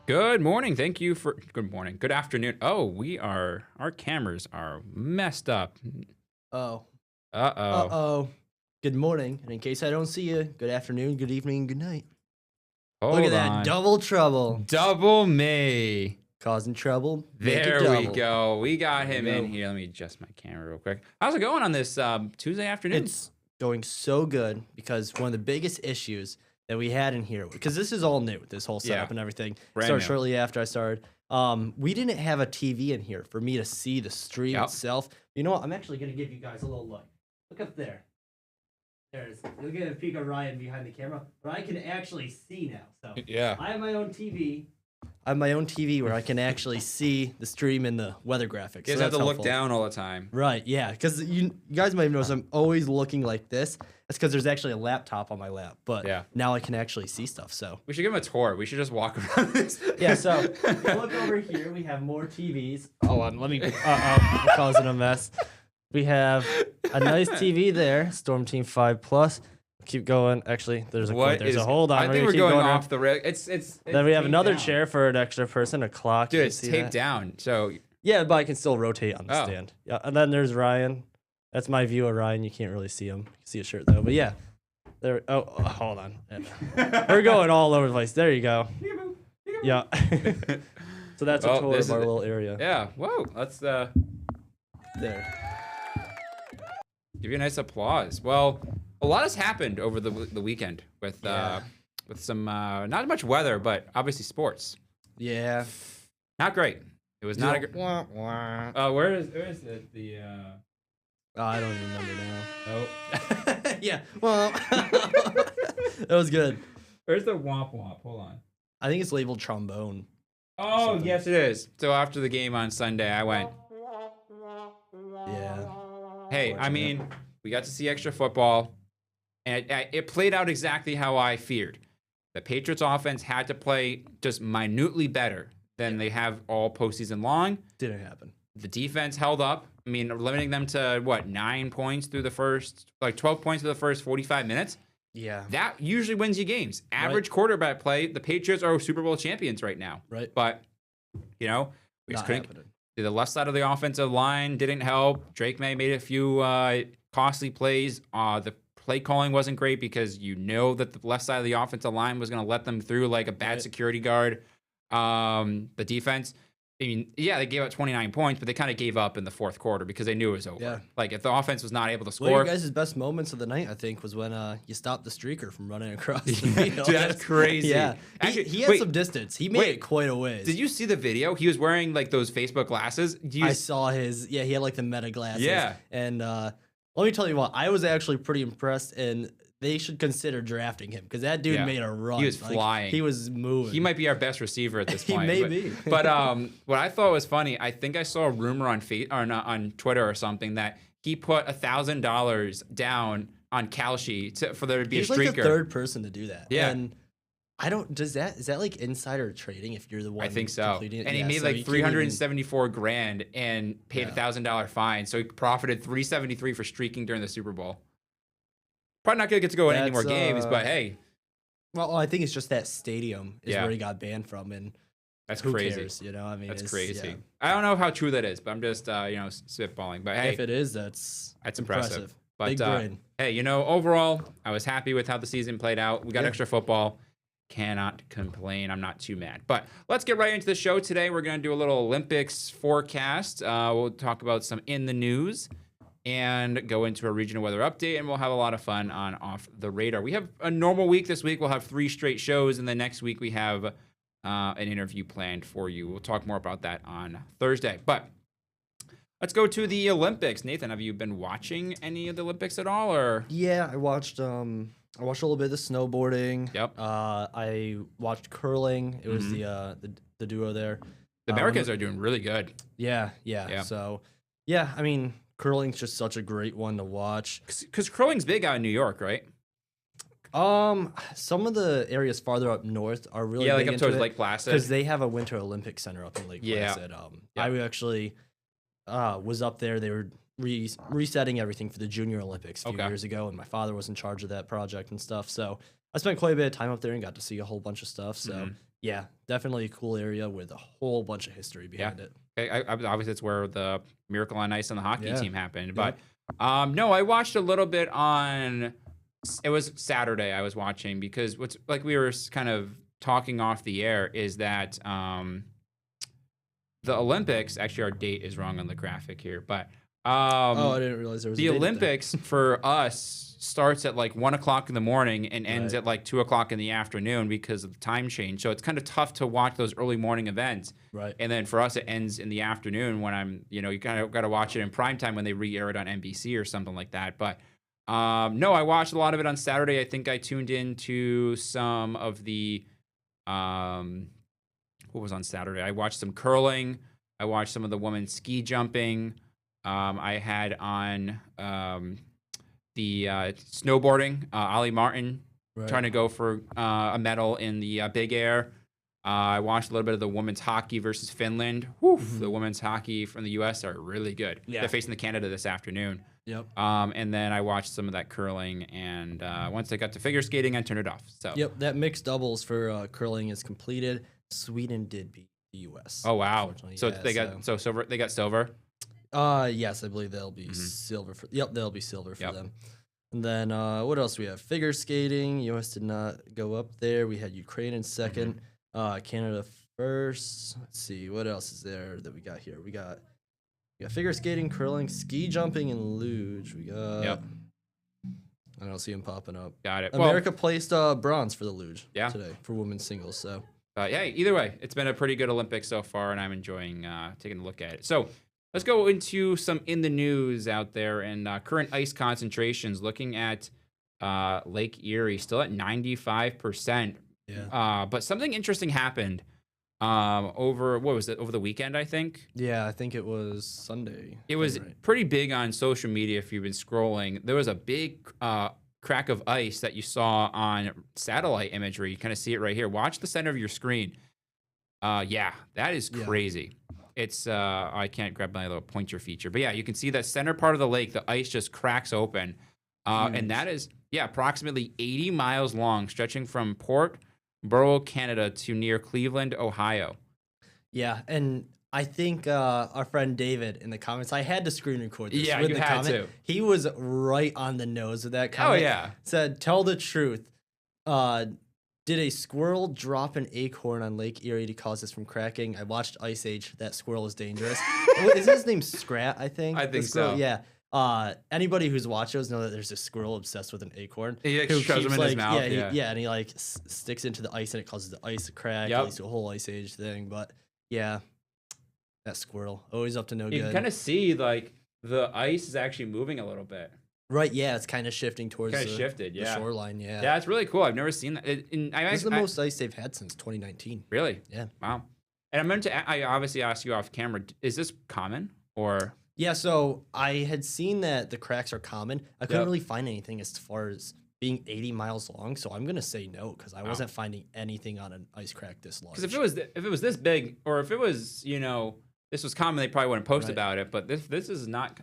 Good morning. Thank you for good morning. Good afternoon. Oh, our cameras are messed up. Oh. Uh-oh. Uh-oh. Good morning. And in case I don't see you, good afternoon, good evening, good night. Look at Hold that. on. Double trouble. Double me. Causing trouble. Make it There we double. go. We got There him we in go. here. Let me adjust my camera real quick. How's it going on this Tuesday afternoon? It's going so good because one of the biggest issues that we had in here, because this is all new, this whole setup and everything. Brand Started new. shortly after I started. We didn't have a TV in here for me to see the stream itself. You know what? I'm actually going to give you guys a little look. Look up there. You'll get a peek of Ryan behind the camera, but I can actually see now. So Yeah. I have my own TV. I have my own TV where I can actually see the stream and the weather graphics. You guys so have to that's look helpful. down all the time. Right, yeah, because you guys might have noticed I'm always looking like this. That's because there's actually a laptop on my lap, but now I can actually see stuff. So We should give him a tour. We should just walk around this. yeah, so look over here. We have more TVs. Hold on, let me. I'm causing a mess. We have a nice TV there, StormTeam5 Plus. Keep going. Actually, there's a quote. There's a hold on. I think we're going off the rail. It's Then we have taped another down. chair for an extra person, a clock. Dude, You it's see taped that? down. So Yeah, but I can still rotate on the Oh. stand. Yeah, and then there's Ryan. That's my view of Ryan. You can't really see him. You can see his shirt though. But yeah, there. Oh, hold on. We're going all over the place. There you go. Yeah. So that's a tour of our little area. Yeah. Whoa. Let's There. give you a nice applause. Well, a lot has happened over the weekend with some not much weather, but obviously sports. Yeah. Not great. It was not a great. Wah, wah. Where is the Oh, I don't even remember now. oh Yeah. Well, that was good. where's the womp womp? Hold on. I think it's labeled trombone. Oh Something. yes, it is. So after the game on Sunday, I went. Yeah. Hey, I mean, we got to see extra football, and it played out exactly how I feared. The Patriots offense had to play just minutely better than they have all postseason long. Didn't happen. The defense held up. I mean, limiting them to, 9 points through the first, 12 points through the first 45 minutes. Yeah. That usually wins you games. Average quarterback play, the Patriots are Super Bowl champions right now. Right. But, we just Not couldn't. happening. The left side of the offensive line didn't help. Drake May made a few costly plays. The play calling wasn't great because you know that the left side of the offensive line was going to let them through like a bad security guard. The defense, I mean, yeah, they gave up 29 points, but they kind of gave up in the fourth quarter because they knew it was over. Yeah. Like if the offense was not able to One of score. your guys' best moments of the night, I think, was when you stopped the streaker from running across the field. Dude, that's crazy. Yeah. Actually, He had some distance. He made it quite a ways. Did you see the video? He was wearing like those Facebook glasses. I saw his. Yeah, he had like the meta glasses. Yeah. And let me tell you what, I was actually pretty impressed, and they should consider drafting him because that dude made a run. He was flying. He was moving. He might be our best receiver at this He point. may be. But what I thought was funny, I think I saw a rumor on Twitter or something that he put $1,000 down on Kalshi for there to be He's a streaker. like the third person to do that. Yeah. And I don't. Is that like insider trading? If you're the one, I think so. completing it? And he Yeah, made so like you can't even- 374 grand and paid $1,000 fine. So he profited 373 for streaking during the Super Bowl. Probably not gonna get to go in any more games, but hey, Well, I think it's just that stadium is Yeah. where he got banned from, and that's who crazy. cares? You know, I mean, That's it's, crazy. yeah. I don't know how true that is, but I'm just spitballing. But hey, If it is, that's impressive. But Big brain. hey, overall, I was happy with how the season played out. We got Yeah. extra football. Cannot complain. I'm not too mad. But let's get right into the show today. We're going to do a little Olympics forecast. We'll talk about some in the news and go into a regional weather update, and we'll have a lot of fun on Off the Radar. We have a normal week this week. We'll have 3 straight shows, and then next week we have an interview planned for you. We'll talk more about that on Thursday. But let's go to the Olympics. Nathan, have you been watching any of the Olympics at all, or? Yeah, I watched a little bit of the snowboarding. Yep. I watched curling. It was the duo there. The Americans are doing really good. Yeah. Yeah. So, yeah, I mean, curling's just such a great one to watch. Because curling's big out in New York, right? Some of the areas farther up north are really Yeah, big like up into towards it Lake Placid. because they have a Winter Olympic Center up in Lake Yeah. Placid. I actually was up there. They were resetting everything for the Junior Olympics a few years ago, and my father was in charge of that project and stuff. So I spent quite a bit of time up there and got to see a whole bunch of stuff. So Yeah, definitely a cool area with a whole bunch of history behind it. Obviously, it's where the Miracle on Ice on the hockey Yeah. team happened. Yep. But no, I watched a little bit on. It was Saturday. I was watching because what's like we were kind of talking off the air is that the Olympics. Actually, our date is wrong on the graphic here, but Oh, I didn't realize there was the a date up there. Olympics for us starts at like 1 o'clock in the morning and ends Right. at like 2 o'clock in the afternoon because of the time change. So it's kind of tough to watch those early morning events. Right. And then for us, it ends in the afternoon when you kind of got to watch it in prime time when they re-air it on NBC or something like that. But no, I watched a lot of it on Saturday. I think I tuned into some of the what was on Saturday? I watched some curling. I watched some of the women's ski jumping. I had on the snowboarding, Ollie Martin Right. trying to go for a medal in the big air. I watched a little bit of the women's hockey versus Finland. Whew, The women's hockey from the U.S. are really good. Yeah. They're facing the Canada this afternoon. Yep. And then I watched some of that curling, and once I got to figure skating, I turned it off. So. Yep. That mixed doubles for curling is completed. Sweden did beat the U.S. Oh wow! unfortunately. So Yeah, they got so silver. They got silver. Yes, I believe they'll be silver for. Yep, they'll be silver for Yep. them. And then what else do we have? Figure skating. U.S. did not go up there. We had Ukraine in second. Canada first. Let's see what else is there that we got here. We got figure skating, curling, ski jumping, and luge. We got. Yep. I don't see them popping up. Got it. America placed bronze for the luge Yeah. today for women's singles. So Yeah, either way, it's been a pretty good Olympics so far, and I'm enjoying taking a look at it. So let's go into some in the news out there and current ice concentrations. Looking at Lake Erie, still at 95%. yeah, But something interesting happened over over the weekend, I think. yeah, I think it was Sunday. It was right. pretty big on social media if you've been scrolling. There was a big crack of ice that you saw on satellite imagery. You kind of see it right here. Watch the center of your screen. Yeah, that is Yeah. crazy. It's I can't grab my little pointer feature, but yeah, you can see that center part of the lake. The ice just cracks open, and that is approximately 80 miles long, stretching from Port Borough, Canada, to near Cleveland, Ohio. Yeah, and I think our friend David in the comments, I had to screen record this. Yeah, with you the had comment. to. He was right on the nose with that comment. yeah. Said, tell the truth. Did a squirrel drop an acorn on Lake Erie to cause this from cracking? I watched Ice Age. That squirrel is dangerous. Is his name Scrat, I think? I The think squirrel? so. Yeah. Anybody who's watched those know that there's a squirrel obsessed with an acorn. He who shoves them in keeps, his mouth. Yeah, and he like sticks into the ice and it causes the ice to crack. Yep. It leads to a whole Ice Age thing. But yeah, that squirrel always up to no You good. can kind of see like the ice is actually moving a little bit. Right, yeah, it's kind of shifting towards Kind of the, shifted, the yeah. shoreline. Yeah, Yeah, it's really cool. I've never seen that. this is the most ice they've had since 2019. Really? Yeah. Wow. And I meant to. I obviously asked you off camera. Is this common or? Yeah, so I had seen that the cracks are common. I couldn't Yep. really find anything as far as being 80 miles long, so I'm gonna say no because I wasn't finding anything on an ice crack this large. Because if it was this big, or if it was this was common, they probably wouldn't post Right. about it. But this is not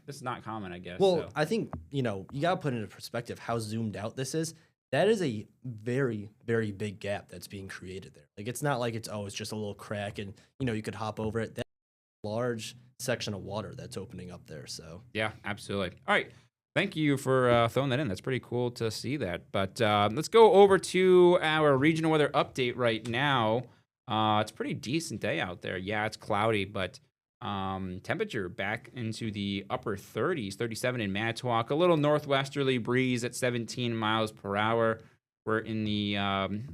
common, I guess. Well, so. I think you gotta put into perspective how zoomed out this is. That is a very, very big gap that's being created there. Like it's not like it's just a little crack and you could hop over it. That's a large section of water that's opening up there. So Yeah, absolutely. All right. Thank you for throwing that in. That's pretty cool to see that. But let's go over to our regional weather update right now. It's a pretty decent day out there. Yeah, it's cloudy, but temperature back into the upper 30s, 37 in Manitowoc. A little northwesterly breeze at 17 miles per hour. We're in the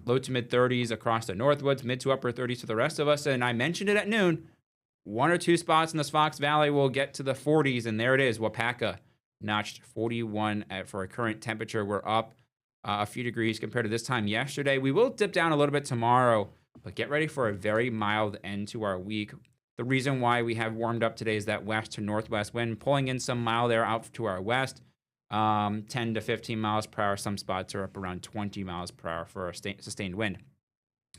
low to mid 30s across the Northwoods, mid to upper 30s for the rest of us. And I mentioned it at noon. One or two spots in the Fox Valley will get to the 40s, and there it is. Wapaka notched 41 for a current temperature. We're up a few degrees compared to this time yesterday. We will dip down a little bit tomorrow, but get ready for a very mild end to our week. The reason why we have warmed up today is that west to northwest wind, pulling in some mild air out to our west, 10 to 15 miles per hour. Some spots are up around 20 miles per hour for a sustained wind.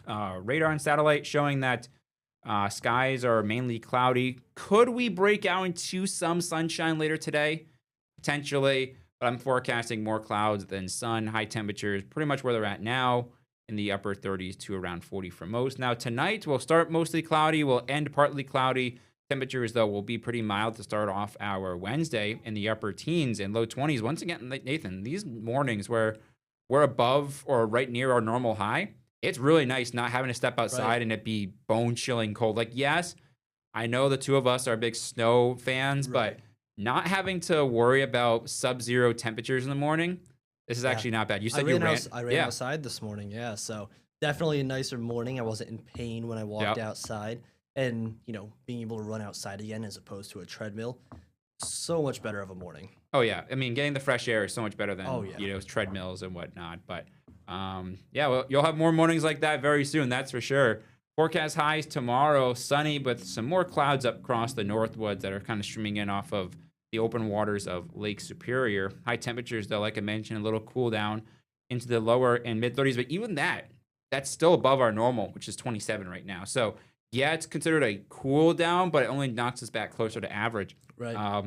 Radar and satellite showing that skies are mainly cloudy. Could we break out into some sunshine later today? Potentially, but I'm forecasting more clouds than sun. High temperatures pretty much where they're at now. in the upper 30s to around 40 for most. Now, tonight will start mostly cloudy, will end partly cloudy. Temperatures, though, will be pretty mild to start off our Wednesday in the upper teens and low 20s. Once again, Nathan, these mornings where we're above or right near our normal high, it's really nice not having to step outside and it be bone-chilling cold. Like, yes, I know the two of us are big snow fans, but not having to worry about sub-zero temperatures in the morning, this is actually not bad. You said you ran. I ran outside this morning, so definitely a nicer morning. I wasn't in pain when I walked outside. And, being able to run outside again as opposed to a treadmill, so much better of a morning. Oh, yeah. I mean, getting the fresh air is so much better than, treadmills and whatnot. But, well, you'll have more mornings like that very soon, that's for sure. Forecast highs tomorrow, sunny, but some more clouds up across the Northwoods that are kind of streaming in off of the open waters of Lake Superior. High temperatures, though, like I mentioned, a little cool down into the lower and mid-30s. But even that's still above our normal, which is 27 right now. So, yeah, it's considered a cool down, but it only knocks us back closer to average. Right.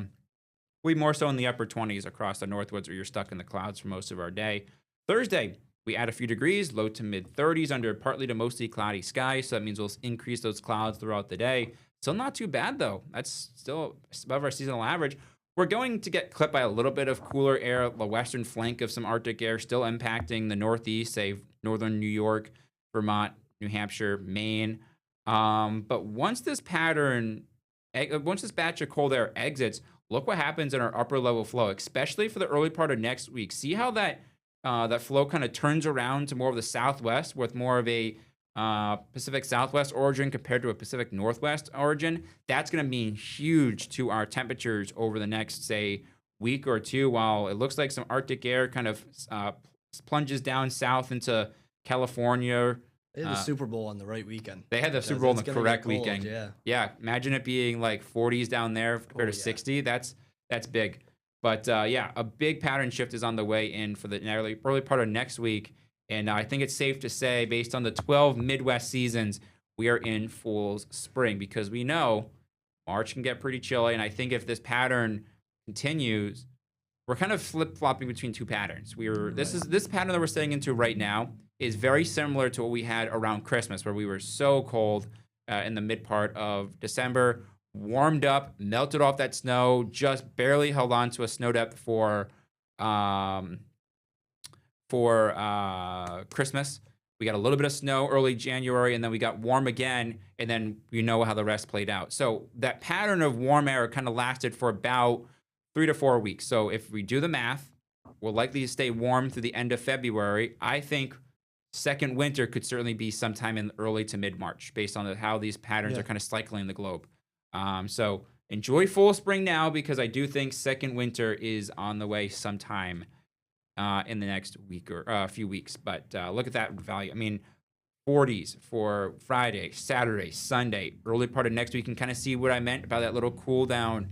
We more so in the upper 20s across the Northwoods where you're stuck in the clouds for most of our day. Thursday, we add a few degrees, low to mid 30s under partly to mostly cloudy skies. So that means we'll increase those clouds throughout the day. Still not too bad, though. That's still above our seasonal average. We're going to get clipped by a little bit of cooler air, the western flank of some Arctic air still impacting the Northeast, say northern New York, Vermont, New Hampshire, Maine. But once this batch of cold air exits, look what happens in our upper level flow, especially for the early part of next week. See how that flow kind of turns around to more of the southwest with more of a Pacific Southwest origin compared to a Pacific Northwest origin. That's going to mean huge to our temperatures over the next, say, week or two, while it looks like some Arctic air kind of plunges down south into California. They had the Super Bowl on the right weekend. They had the Super Bowl on the correct weekend. Yeah. Imagine it being like 40s down there compared to 60. That's big. But a big pattern shift is on the way in for the early part of next week. And I think it's safe to say, based on the 12 Midwest seasons, we are in fool's spring because we know March can get pretty chilly. And I think if this pattern continues, we're kind of flip-flopping between two patterns. This pattern that we're staying into right now is very similar to what we had around Christmas, where we were so cold in the mid part of December, warmed up, melted off that snow, just barely held on to a snow depth for Christmas. We got a little bit of snow early January, and then we got warm again, and then you know how the rest played out. So that pattern of warm air kind of lasted for about 3 to 4 weeks. So if we do the math, we're likely to stay warm through the end of February. I think second winter could certainly be sometime in early to mid-March based on how these patterns are kind of cycling the globe. So enjoy full spring now because I do think second winter is on the way sometime in the next week or a few weeks. But look at that value. I mean, 40s for Friday, Saturday, Sunday, early part of next week. You can kind of see what I meant about that little cool down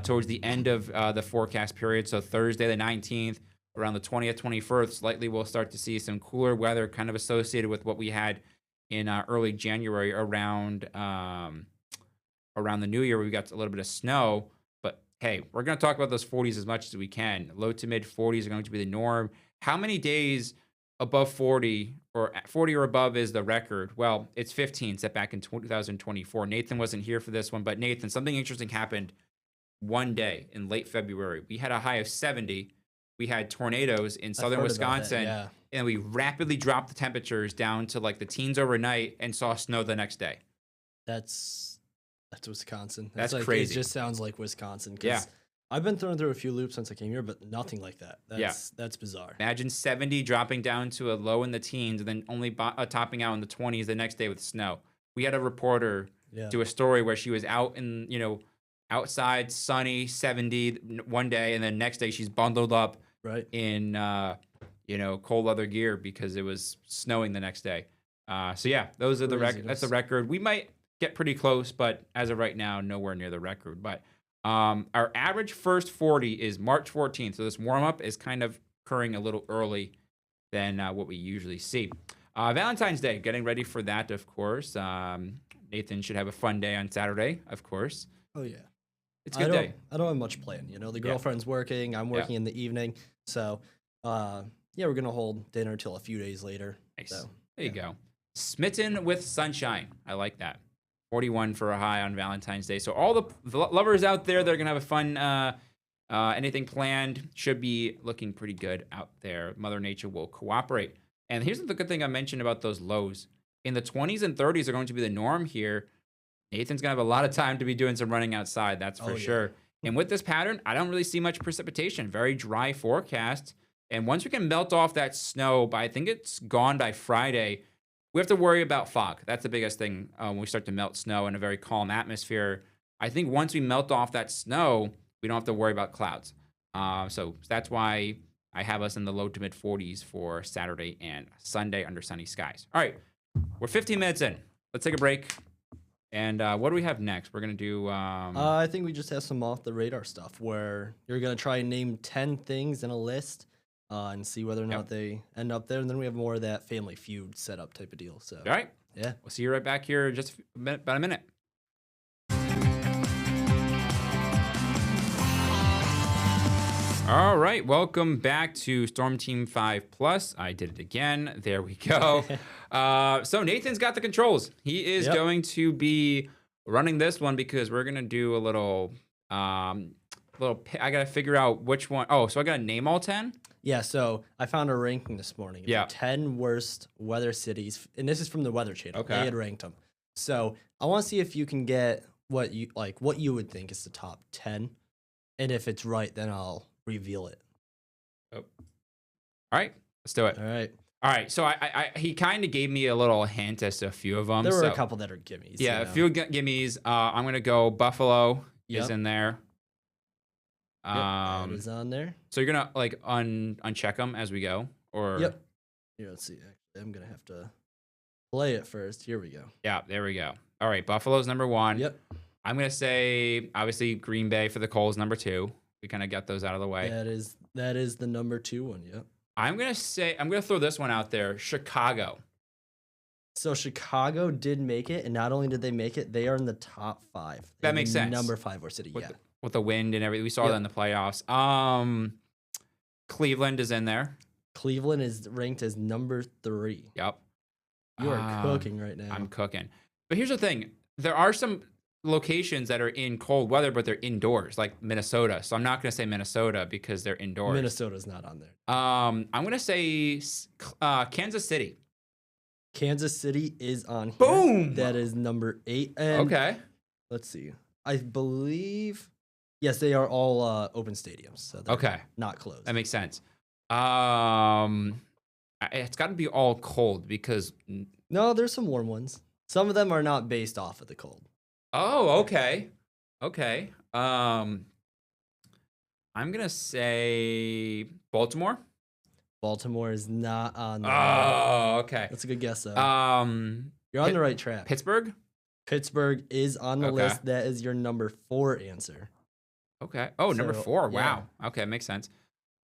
towards the end of the forecast period. So Thursday the 19th, around the 20th, 21st, likely we'll start to see some cooler weather kind of associated with what we had in early January around the New Year. We got a little bit of snow, but hey, we're going to talk about those 40s as much as we can. Low to mid 40s are going to be the norm. How many days above 40 or 40 or above is the record? Well, it's 15 set back in 2024. Nathan wasn't here for this one, but Nathan, something interesting happened one day in late February. We had a high of 70. We had tornadoes in southern Wisconsin, and we rapidly dropped the temperatures down to like the teens overnight and saw snow the next day. That's Wisconsin. That's like, crazy. It just sounds like Wisconsin. Yeah. I've been thrown through a few loops since I came here, but nothing like that. That's bizarre. Imagine 70 dropping down to a low in the teens and then only topping out in the 20s the next day with snow. We had a reporter do a story where she was out in, outside, sunny, 70 one day, and then next day she's bundled up in, cold leather gear because it was snowing the next day. Those are the record. That's the record. We might get pretty close, but as of right now, nowhere near the record. But our average first 40 is March 14th. So this warm-up is kind of occurring a little early than what we usually see. Valentine's Day, getting ready for that, of course. Nathan should have a fun day on Saturday, of course. Oh, yeah. It's a good day. I don't have much planned. The girlfriend's working. I'm working in the evening. So yeah, we're gonna hold dinner till a few days later. Nice. So, There you go. Smitten with sunshine. I like that. 41 for a high on Valentine's Day. So all the lovers out there, they're gonna have a fun. Anything planned should be looking pretty good out there. Mother Nature will cooperate. And here's the good thing I mentioned about those lows. In the 20s and 30s are going to be the norm here. Nathan's gonna have a lot of time to be doing some running outside. That's for sure. And with this pattern, I don't really see much precipitation. Very dry forecast. And once we can melt off that snow, I think it's gone by Friday, we have to worry about fog. That's the biggest thing when we start to melt snow in a very calm atmosphere. I think once we melt off that snow, we don't have to worry about clouds. So that's why I have us in the low to mid 40s for Saturday and Sunday under sunny skies. All right, we're 15 minutes in. Let's take a break. And what do we have next? We're going to do... I think we just have some off the radar stuff where you're going to try and name 10 things in a list and see whether or not they end up there. And then we have more of that Family Feud setup type of deal. So, all right. Yeah. We'll see you right back here in just about a minute. All right. Welcome back to Storm Team 5 Plus. I did it again. There we go. So Nathan's got the controls. He is going to be running this one because we're going to do a little... I got to figure out which one. Oh, so I got to name all 10? Yeah, so I found a ranking this morning. Yeah. 10 worst weather cities, and this is from the Weather Channel. Okay. They had ranked them. So I want to see if you can get what you would think is the top 10, and if it's right, then I'll reveal it. Oh. All right, let's do it. All right. So he kind of gave me a little hint as to a few of them. There were a couple that are gimmies. Yeah, a few gimmies. I'm gonna go Buffalo is in there. That is on there. So you're gonna like uncheck them as we go, or Yep. Here, let's see. Actually, I'm gonna have to play it first. Here we go. Yeah, there we go. All right, Buffalo's number 1. Yep. I'm gonna say obviously Green Bay for the Coles number 2. We kind of got those out of the way. That is the number 2 one. Yep. I'm gonna throw this one out there. Chicago. So Chicago did make it, and not only did they make it, they are in the top 5. That makes sense. Number 5 or city. With the wind and everything, we saw that in the playoffs. Cleveland is in there. Cleveland is ranked as number 3. Yep. You are cooking right now. I'm cooking. But here's the thing. There are some locations that are in cold weather, but they're indoors, like Minnesota. So I'm not going to say Minnesota because they're indoors. Minnesota's not on there. I'm going to say Kansas City. Kansas City is on here. Boom! That is number 8. And okay. Let's see. I believe... Yes, they are all open stadiums. So they're not closed. That makes sense. It's got to be all cold because... No, there's some warm ones. Some of them are not based off of the cold. Oh, okay. Okay. I'm going to say Baltimore. Baltimore is not on there. Oh, okay. That's a good guess, though. You're on the right track. Pittsburgh? Pittsburgh is on the list. That is your number 4 answer. Okay. Oh, number 4. Wow. Okay, makes sense.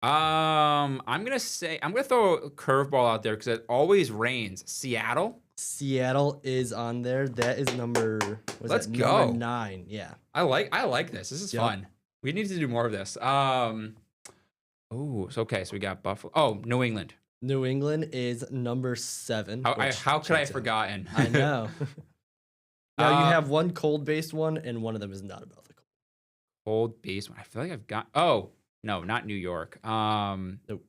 I'm gonna throw a curveball out there because it always rains. Seattle. Seattle is on there. That is number. Let's go. Number 9. Yeah. I like this. This is fun. We need to do more of this. Oh, okay. So we got Buffalo. Oh, New England. New England is number 7. How could I have forgotten? I know. Now you have one cold-based one, and one of them is not about the cold. Cold-based one. I feel like I've got. Oh no, not New York. Nope.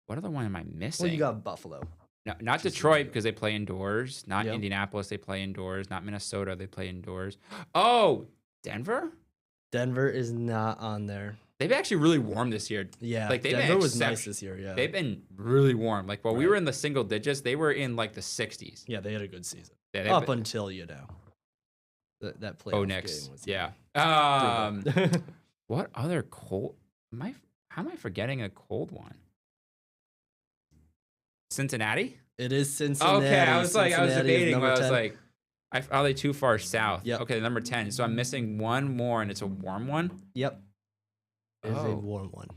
What other one am I missing? Well, you got Buffalo. No, not Detroit because they play indoors. Not Indianapolis, they play indoors. Not Minnesota, they play indoors. Oh, Denver. Denver is not on there. They've actually really warm this year. Yeah, like Denver was nice this year. Yeah, they've been really warm. Like while we were in the single digits, they were in like the 60s. Yeah, they had a good season. Yeah, up until that playoff game was. Yeah. What other cold? How am I forgetting a cold one? Cincinnati. It is Cincinnati. Okay, I was debating, but I was 10. like, are they too far south? Yep. Okay, number 10. So I'm missing one more, and it's a warm one. Yep. It is a warm one.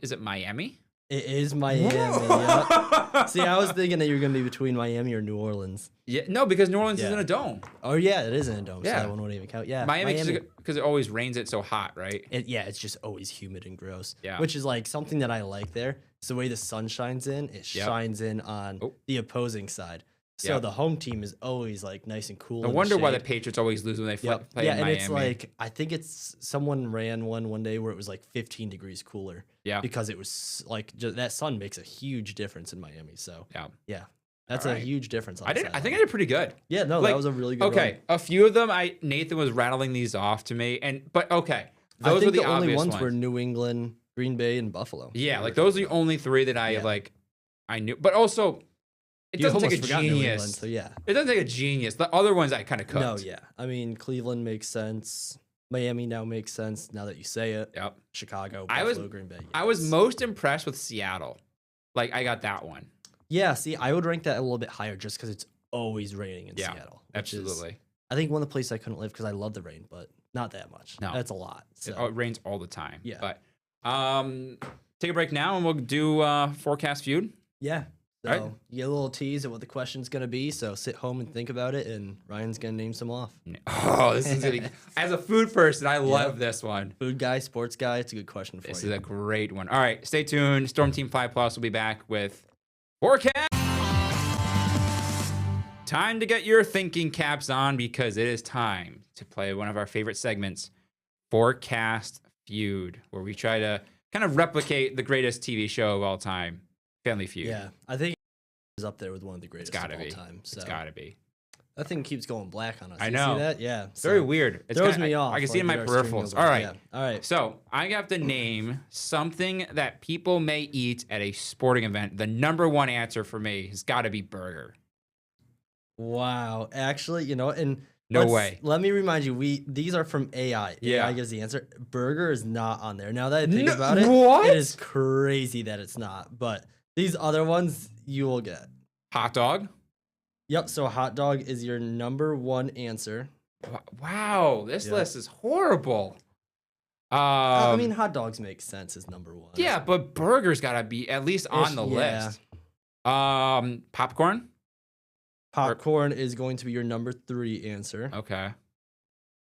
Is it Miami? It is Miami. Yep. See, I was thinking that you were going to be between Miami or New Orleans. Yeah, no, because New Orleans is in a dome. Oh, yeah, it is in a dome. Yeah. So that one wouldn't even count. Yeah. Miami. Because it always rains it so hot, right? It's just always humid and gross. Yeah. Which is like something that I like there. So the way the sun shines in, it shines in on the opposing side. So the home team is always like nice and cool. I wonder why the Patriots always lose when they play in Miami. And it's like, I think it's someone ran one day where it was like 15 degrees cooler. Yeah. Because it was like that sun makes a huge difference in Miami. So yeah. That's a huge difference. I think I did pretty good. Yeah, no, that was a really good run. A few of them, Nathan was rattling these off to me, but those were the only ones were New England, Green Bay, and Buffalo. Yeah, like those are the only three that I knew. But also, it doesn't take a genius. So yeah, it doesn't take a genius. The other ones I kind of cooked. No, yeah, I mean Cleveland makes sense. Miami now makes sense now that you say it. Yep. Chicago, Buffalo, Green Bay. Yes. I was most impressed with Seattle. Like I got that one. Yeah, see, I would rank that a little bit higher just because it's always raining in Seattle. Absolutely. I think one of the places I couldn't live because I love the rain, but not that much. No, that's a lot. So. It rains all the time. Yeah. But take a break now and we'll do forecast feud. Yeah. So you get a little tease of what the question's gonna be. So sit home and think about it, and Ryan's gonna name some off. Oh, this is gonna as a food person, I love this one. Food guy, sports guy. It's a good question for you. This is a great one. All right, stay tuned. Storm Team 5 Plus will be back with forecast. Time to get your thinking caps on because it is time to play one of our favorite segments, Forecast Feud, where we try to kind of replicate the greatest TV show of all time, Family Feud. Yeah, I think it's up there with one of the greatest of all time. So. It's gotta be. That thing keeps going black on us. I know. You see that? Yeah. It's very weird. It throws me off. I can see it in my peripherals. All right. Yeah. All right. So I have to name something that people may eat at a sporting event. The number one answer for me has got to be burger. Wow. Actually, you know, and no way. Let me remind you, these are from AI. Yeah. AI gives the answer. Burger is not on there. Now that I think about it, it is crazy that it's not. But these other ones you will get. Hot dog. Yep. So hot dog is your number one answer. Wow. This list is horrible. I mean, hot dogs make sense as number one. Yeah, but burgers gotta be at least on the list. Popcorn. Popcorn is going to be your number 3 answer. Okay.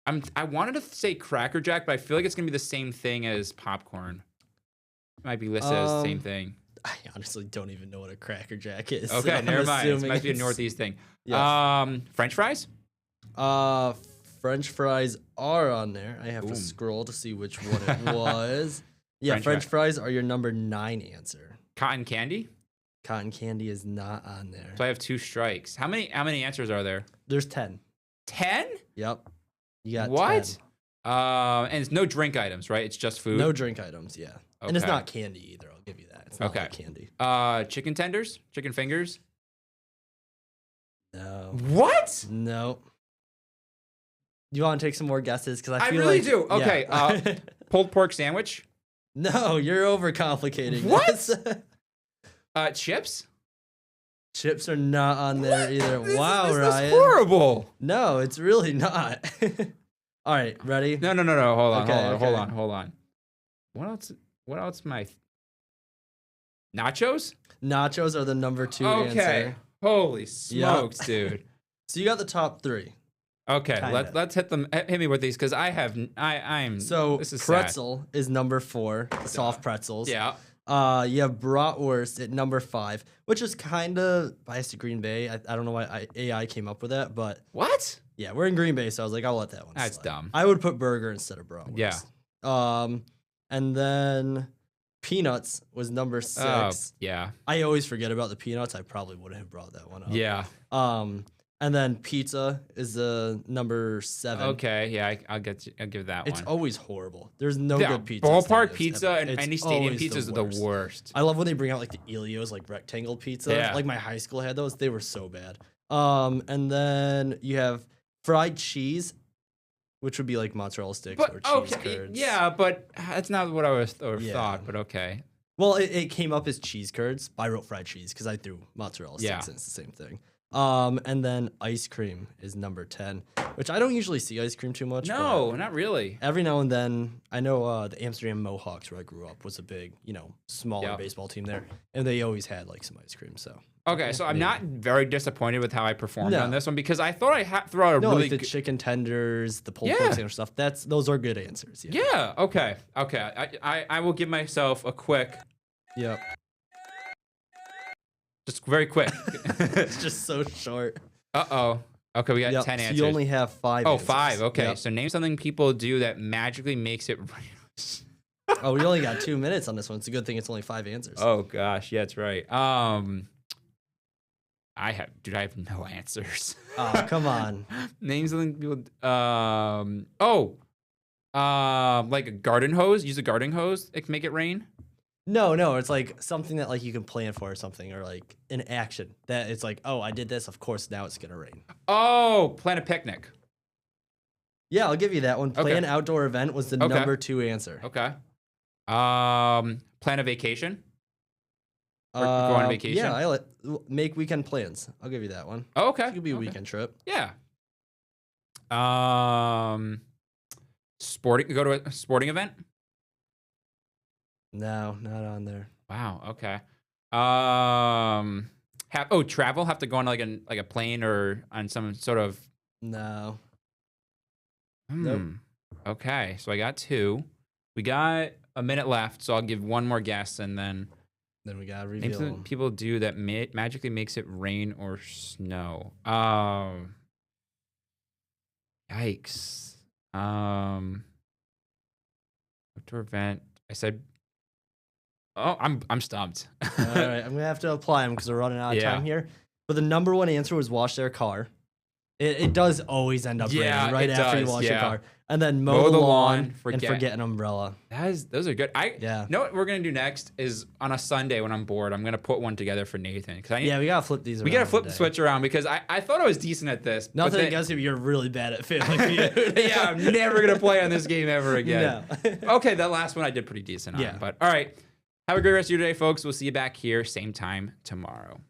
I wanted to say Cracker Jack, but I feel like it's gonna be the same thing as popcorn. It might be listed as the same thing. I honestly don't even know what a Cracker Jack is. Okay, so never mind. It might be a Northeast thing. Yes. French fries? French fries are on there. I have to scroll to see which one it was. Yeah, French fries are your number 9 answer. Cotton candy? Cotton candy is not on there. So I have 2 strikes. How many answers are there? There's 10. 10? Yep. You got what? 10. And it's no drink items, right? It's just food. No drink items, yeah. Okay. And it's not candy either. I'll give you that. It's not like candy. Chicken tenders, chicken fingers. No. What? No. You want to take some more guesses? Because I feel really like, do. Okay. Pulled pork sandwich. No, you're overcomplicating. What? Chips. Chips are not on there either. Wow, Ryan. This is horrible. No, it's really not. All right, ready? No. Hold on. What else am I? Nachos? Nachos are the number 2 answer. Holy smokes, dude. So you got the top 3. Okay, let's hit me with these because I'm so this is pretzel is number 4, soft pretzels. Yeah. You have bratwurst at number 5, which is kind of biased to Green Bay. I don't know why AI came up with that, but what? Yeah, we're in Green Bay, so I was like, I'll let that one. That's slide. dumb. I would put burger instead of bratwurst. Yeah. And then peanuts was number 6. Yeah. I always forget about the peanuts. I probably wouldn't have brought that one up. Yeah. And then pizza is the number 7. Okay, yeah, I'll give that one. It's always horrible. There's no good pizza. Ballpark pizza and any stadium pizzas are the worst. I love when they bring out like the Elio's like rectangle pizza. Yeah. Like my high school had those. They were so bad. And then you have fried cheese, which would be like mozzarella sticks or cheese curds. Yeah, but that's not what I was thought. But okay. Well, it came up as cheese curds. I wrote fried cheese because I threw mozzarella sticks in. It's the same thing. And then ice cream is number 10, which I don't usually see ice cream too much. No, not really. Every now and then, I know the Amsterdam Mohawks, where I grew up, was a big, smaller baseball team there, and they always had like some ice cream. So okay, so I'm not very disappointed with how I performed on this one because I thought I had throw out a really like the chicken tenders, the pulled pork sandwich stuff. Those are good answers. Yeah. Okay. I will give myself a quick. Yep. Just very quick. It's just so short. Uh-oh. Okay, we got 10 So answers. you only have 5 Oh, answers. 5. Okay, Yep. so name something people do that magically makes it rain. Oh, we only got 2 minutes on this one. It's a good thing it's only 5 answers. Oh gosh, yeah, that's right. I have no answers. Oh, come on. Name something people. Like a garden hose. Use a garden hose. It can make it rain. No, it's like something that like you can plan for or something, or like an action that it's like, oh, I did this. Of course, now it's gonna rain. Oh, plan a picnic. Yeah, I'll give you that one. Okay. Plan outdoor event was the Okay. number 2 answer. Okay. Plan a vacation. Or go on vacation. Yeah, make weekend plans. I'll give you that one. Oh, okay. It could be a Okay. weekend trip. Yeah. Sporting. Go to a sporting event. No, not on there. Wow. Okay. Travel. Have to go on like a plane or on some sort of. No. Nope. Okay. So I got 2. We got a minute left, so I'll give one more guess and then. Then we gotta Name reveal something them. people do that magically makes it rain or snow. Yikes. Outdoor event. I said. Oh, I'm stumped. All right, I'm gonna have to apply them because we're running out of Yeah. time here. But the number 1 answer was wash their car. It does always end up Yeah, raining right it after does, you wash your yeah. car, and then mow the lawn and forget. forget an umbrella. Those are good. Yeah. Know what we're gonna do next is on a Sunday when I'm bored, I'm gonna put one together for Nathan. Yeah, we gotta flip these. We around gotta flip the today. switch around because I thought I was decent at this. but Nothing then- against you, you're really bad at Family Feud. Yeah, I'm never gonna play on this game ever again. No. Okay, that last one I did pretty decent on. Yeah. But all right. Have a great rest of your day, folks. We'll see you back here, same time tomorrow.